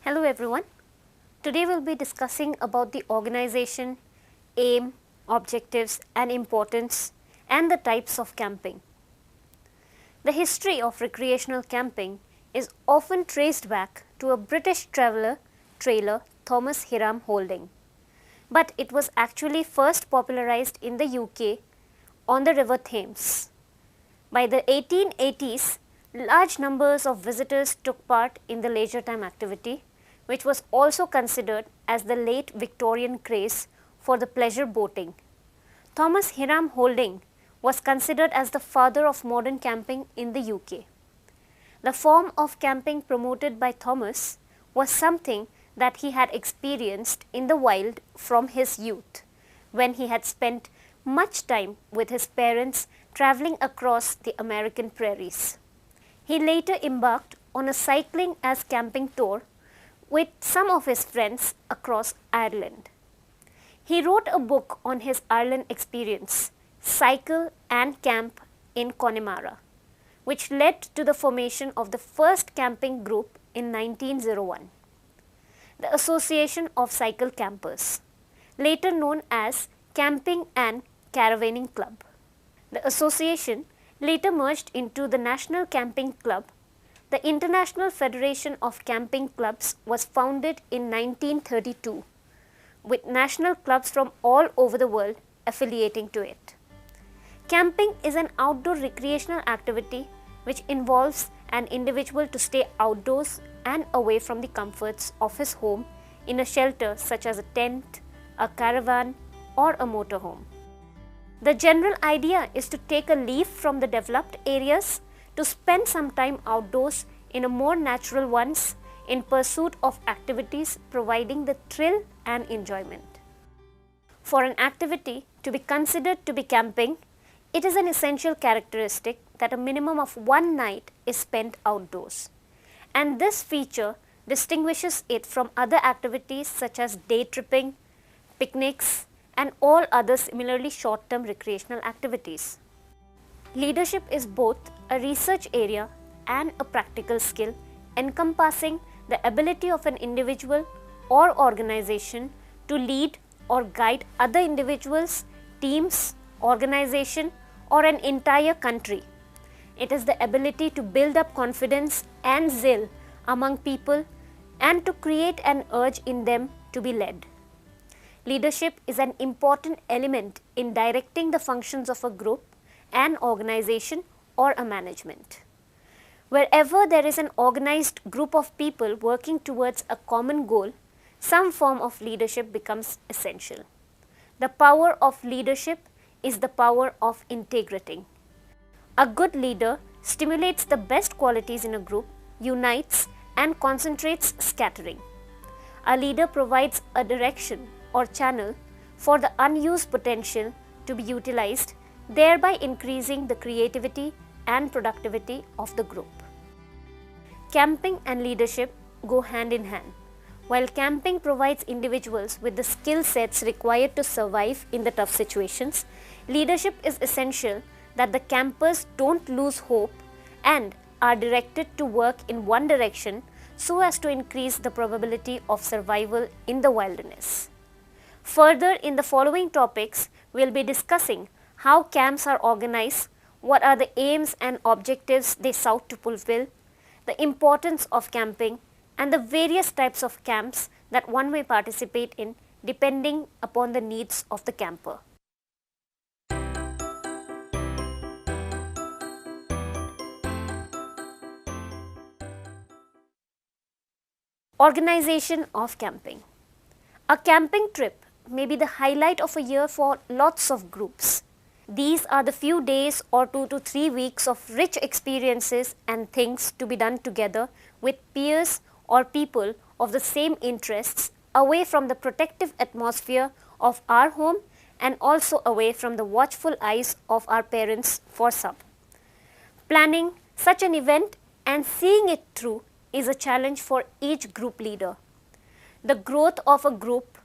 Hello everyone. Today we'll be discussing about the organization, aim, objectives and importance and the types of camping. The history of recreational camping is often traced back to a British trailer Thomas Hiram Holding, but it was actually first popularized in the UK on the River Thames. By the 1880s, large numbers of visitors took part in the leisure time activity, which was also considered as the late Victorian craze for the pleasure boating. Thomas Hiram Holding was considered as the father of modern camping in the UK. The form of camping promoted by Thomas was something that he had experienced in the wild from his youth, when he had spent much time with his parents traveling across the American prairies. He later embarked on a cycling as camping tour with some of his friends across Ireland. He wrote a book on his Ireland experience, Cycle and Camp in Connemara, which led to the formation of the first camping group in 1901, the Association of Cycle Campers, later known as Camping and Caravanning Club. The association later merged into the National Camping Club. The International Federation of Camping Clubs was founded in 1932, with national clubs from all over the world affiliating to it. Camping is an outdoor recreational activity which involves an individual to stay outdoors and away from the comforts of his home in a shelter such as a tent, a caravan, or a motorhome. The general idea is to take a leaf from the developed areas to spend some time outdoors in a more natural ones in pursuit of activities providing the thrill and enjoyment. For an activity to be considered to be camping, it is an essential characteristic that a minimum of one night is spent outdoors, and this feature distinguishes it from other activities such as day tripping, picnics, and all other similarly short-term recreational activities. Leadership is both a research area and a practical skill encompassing the ability of an individual or organization to lead or guide other individuals, teams, organization, or an entire country. It is the ability to build up confidence and zeal among people and to create an urge in them to be led. Leadership is an important element in directing the functions of a group, an organization, or a management. Wherever there is an organized group of people working towards a common goal, some form of leadership becomes essential. The power of leadership is the power of integrating. A good leader stimulates the best qualities in a group, unites and concentrates scattering. A leader provides a direction or channel for the unused potential to be utilized, thereby increasing the creativity and productivity of the group. Camping and leadership go hand in hand. While camping provides individuals with the skill sets required to survive in the tough situations, leadership is essential that the campers don't lose hope and are directed to work in one direction so as to increase the probability of survival in the wilderness. Further, in the following topics, we will be discussing how camps are organized, what are the aims and objectives they sought to fulfill, the importance of camping, and the various types of camps that one may participate in depending upon the needs of the camper. Organization of camping. A camping trip may be the highlight of a year for lots of groups. These are the few days or 2 to 3 weeks of rich experiences and things to be done together with peers or people of the same interests away from the protective atmosphere of our home and also away from the watchful eyes of our parents for some. Planning such an event and seeing it through is a challenge for each group leader. The growth of a group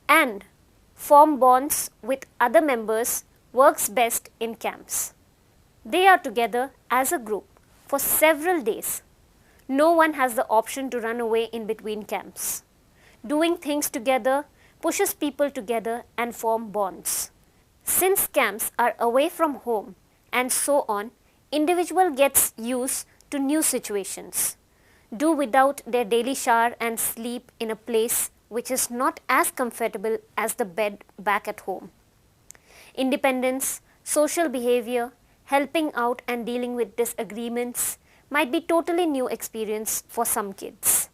and form bonds with other members works best in camps. They are together as a group for several days. No one has the option to run away in between camps. Doing things together pushes people together and form bonds. Since camps are away from home and so on, individual gets used to new situations, do without their daily shower and sleep in a place which is not as comfortable as the bed back at home. Independence, social behavior, helping out and dealing with disagreements might be totally new experience for some kids.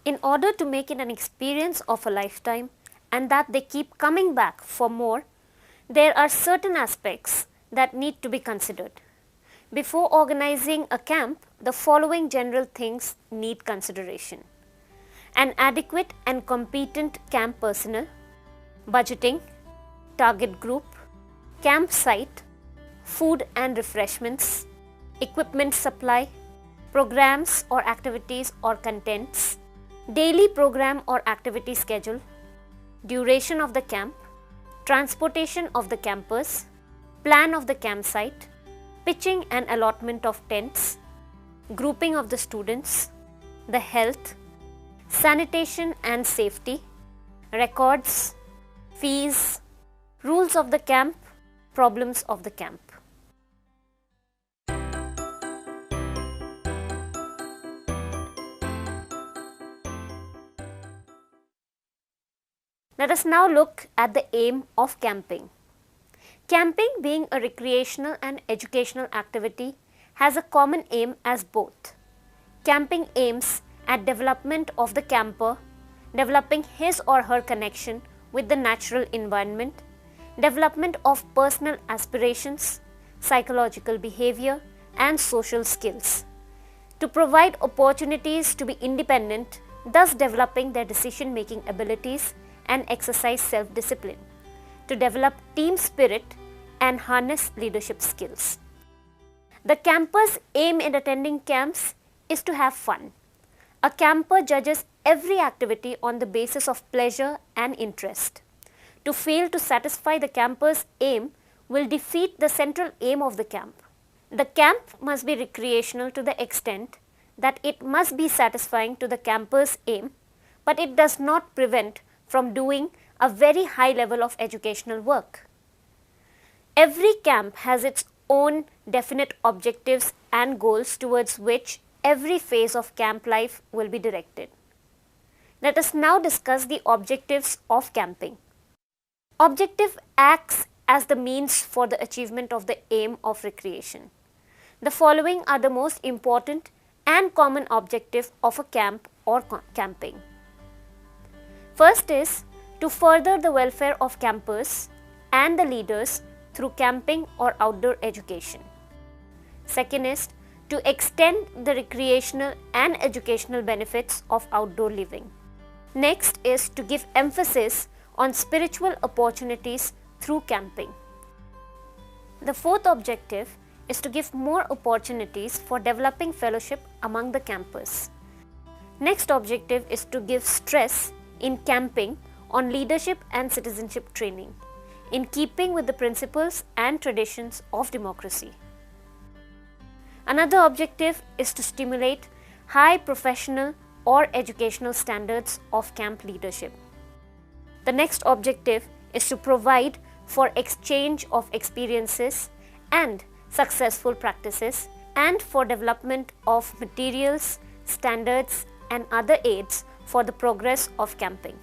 In order to make it an experience of a lifetime and that they keep coming back for more, there are certain aspects that need to be considered. Before organizing a camp, the following general things need consideration: an adequate and competent camp personnel, budgeting, target group, campsite, food and refreshments, equipment supply, programs or activities or contents, daily program or activity schedule, duration of the camp, transportation of the campers, plan of the campsite, pitching and allotment of tents, grouping of the students, the health, sanitation and safety, records, fees, rules of the camp, problems of the camp. Let us now look at the aim of camping. Camping, being a recreational and educational activity, has a common aim as both. Camping aims at development of the camper, developing his or her connection with the natural environment, development of personal aspirations, psychological behavior, and social skills. To provide opportunities to be independent, thus developing their decision-making abilities and exercise self-discipline, to develop team spirit and harness leadership skills. The camper's aim in attending camps is to have fun. A camper judges every activity on the basis of pleasure and interest. To fail to satisfy the camper's aim will defeat the central aim of the camp. The camp must be recreational to the extent that it must be satisfying to the camper's aim, but it does not prevent from doing a very high level of educational work. Every camp has its own definite objectives and goals towards which every phase of camp life will be directed. Let us now discuss the objectives of camping. Objective acts as the means for the achievement of the aim of recreation. The following are the most important and common objective of a camp or camping. First is to further the welfare of campers and the leaders through camping or outdoor education. Second is to extend the recreational and educational benefits of outdoor living. Next is to give emphasis on spiritual opportunities through camping. The fourth objective is to give more opportunities for developing fellowship among the campers. Next objective is to give stress in camping on leadership and citizenship training, in keeping with the principles and traditions of democracy. Another objective is to stimulate high professional or educational standards of camp leadership. The next objective is to provide for exchange of experiences and successful practices and for development of materials, standards and other aids for the progress of camping.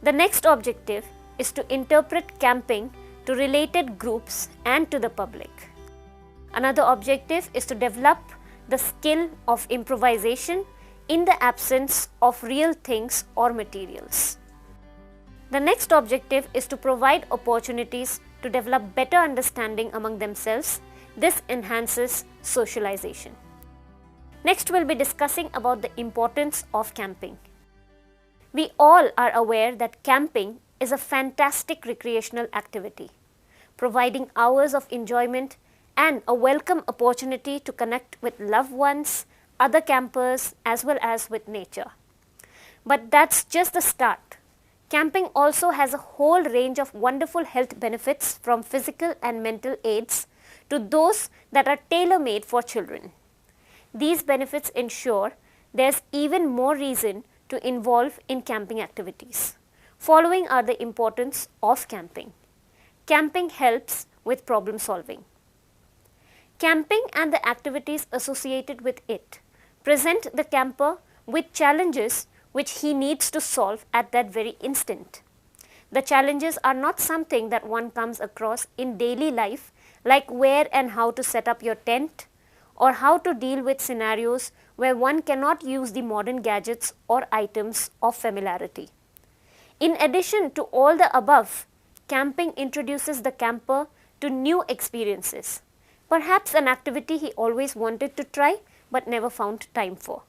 The next objective is to interpret camping to related groups and to the public. Another objective is to develop the skill of improvisation in the absence of real things or materials. The next objective is to provide opportunities to develop better understanding among themselves. This enhances socialization. Next, we'll be discussing about the importance of camping. We all are aware that camping is a fantastic recreational activity, providing hours of enjoyment and a welcome opportunity to connect with loved ones, other campers, as well as with nature. But that's just the start. Camping also has a whole range of wonderful health benefits, from physical and mental aids to those that are tailor-made for children. These benefits ensure there's even more reason to involve in camping activities. Following are the importance of camping. Camping helps with problem solving. Camping and the activities associated with it present the camper with challenges which he needs to solve at that very instant. The challenges are not something that one comes across in daily life, like where and how to set up your tent, or how to deal with scenarios where one cannot use the modern gadgets or items of familiarity. In addition to all the above, camping introduces the camper to new experiences, perhaps an activity he always wanted to try but never found time for.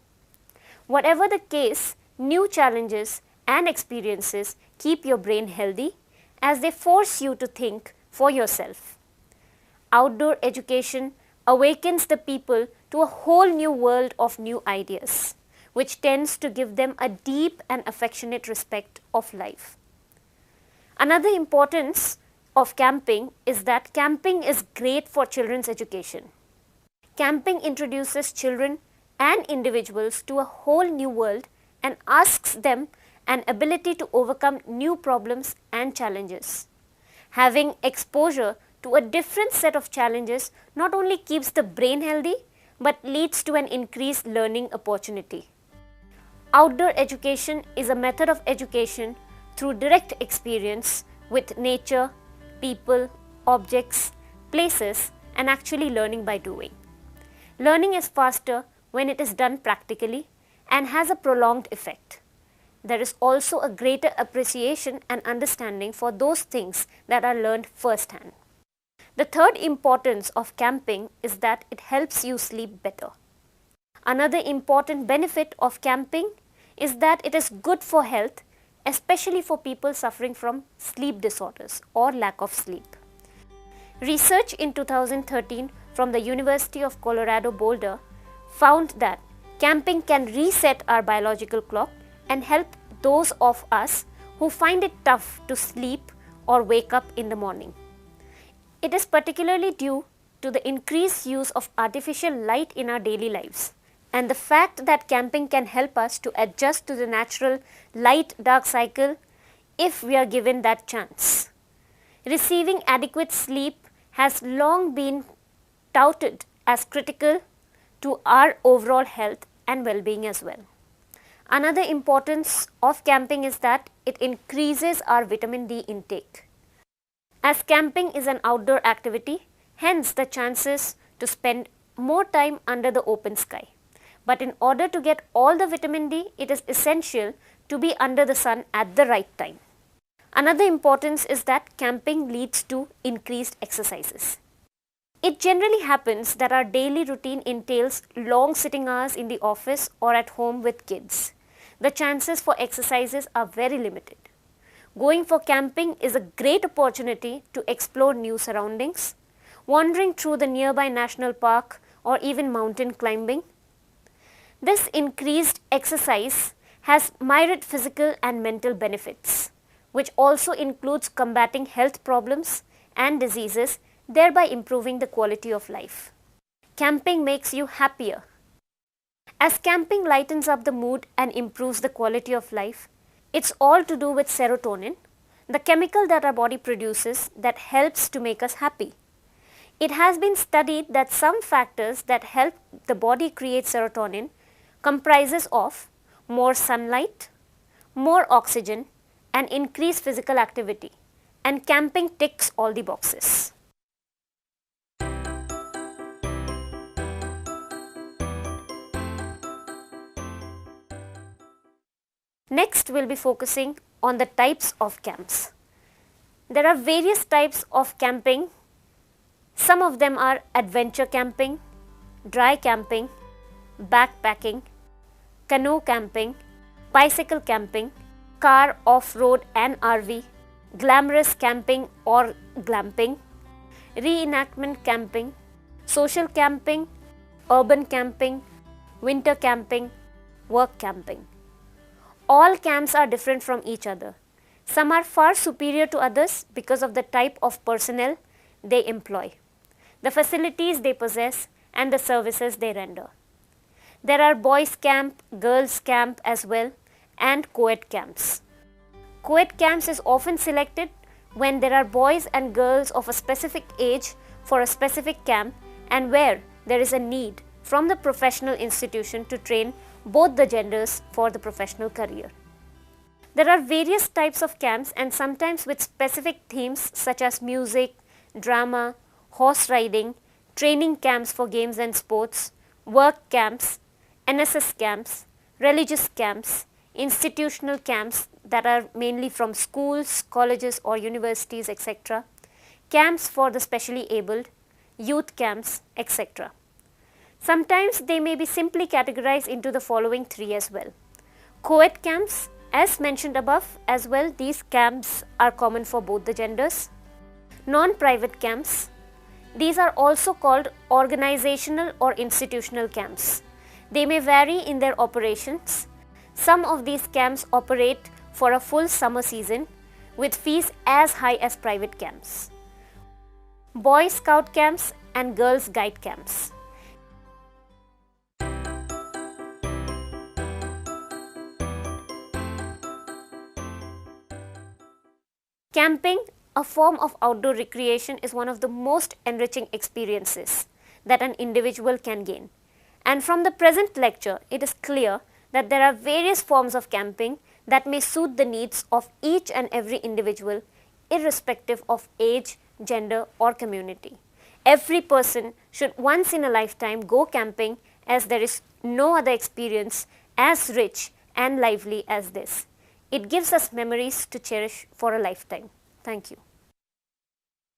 Whatever the case, new challenges and experiences keep your brain healthy as they force you to think for yourself. Outdoor education awakens the people to a whole new world of new ideas, which tends to give them a deep and affectionate respect of life. Another importance of camping is that camping is great for children's education. Camping introduces children and individuals to a whole new world and asks them an ability to overcome new problems and challenges. Having exposure to a different set of challenges not only keeps the brain healthy but leads to an increased learning opportunity. Outdoor education is a method of education through direct experience with nature, people, objects, places, and actually learning by doing. Learning is faster when it is done practically and has a prolonged effect. There is also a greater appreciation and understanding for those things that are learned firsthand. The third importance of camping is that it helps you sleep better. Another important benefit of camping is that it is good for health, especially for people suffering from sleep disorders or lack of sleep. Research in 2013 from the University of Colorado Boulder found that camping can reset our biological clock and help those of us who find it tough to sleep or wake up in the morning. It is particularly due to the increased use of artificial light in our daily lives and the fact that camping can help us to adjust to the natural light-dark cycle if we are given that chance. Receiving adequate sleep has long been touted as critical to our overall health and well-being as well. Another importance of camping is that it increases our vitamin D intake. As camping is an outdoor activity, hence the chances to spend more time under the open sky. But in order to get all the vitamin D, it is essential to be under the sun at the right time. Another importance is that camping leads to increased exercises. It generally happens that our daily routine entails long sitting hours in the office or at home with kids. The chances for exercises are very limited. Going for camping is a great opportunity to explore new surroundings, wandering through the nearby national park or even mountain climbing. This increased exercise has myriad physical and mental benefits, which also includes combating health problems and diseases, thereby improving the quality of life. Camping makes you happier. As camping lightens up the mood and improves the quality of life, it's all to do with serotonin, the chemical that our body produces that helps to make us happy. It has been studied that some factors that help the body create serotonin comprises of more sunlight, more oxygen, and increased physical activity, and camping ticks all the boxes. Next, we'll be focusing on the types of camps. There are various types of camping. Some of them are adventure camping, dry camping, backpacking, canoe camping, bicycle camping, car, off-road and RV, glamorous camping or glamping, reenactment camping, social camping, urban camping, winter camping, work camping. All camps are different from each other. Some are far superior to others because of the type of personnel they employ, the facilities they possess and the services they render. There are boys camp, girls camp as well, and co-ed camps. Co-ed camps is often selected when there are boys and girls of a specific age for a specific camp and where there is a need from the professional institution to train both the genders for the professional career. There are various types of camps and sometimes with specific themes such as music, drama, horse riding, training camps for games and sports, work camps, NSS camps, religious camps, institutional camps that are mainly from schools, colleges or universities, etc., camps for the specially abled, youth camps, etc. Sometimes they may be simply categorized into the following three as well. Co-ed camps, as mentioned above as well, these camps are common for both the genders. Non-private camps, these are also called organizational or institutional camps. They may vary in their operations. Some of these camps operate for a full summer season with fees as high as private camps. Boy Scout camps and Girls Guide camps. Camping, a form of outdoor recreation, is one of the most enriching experiences that an individual can gain. And from the present lecture, it is clear that there are various forms of camping that may suit the needs of each and every individual, irrespective of age, gender or community. Every person should once in a lifetime go camping, as there is no other experience as rich and lively as this. It gives us memories to cherish for a lifetime. Thank you.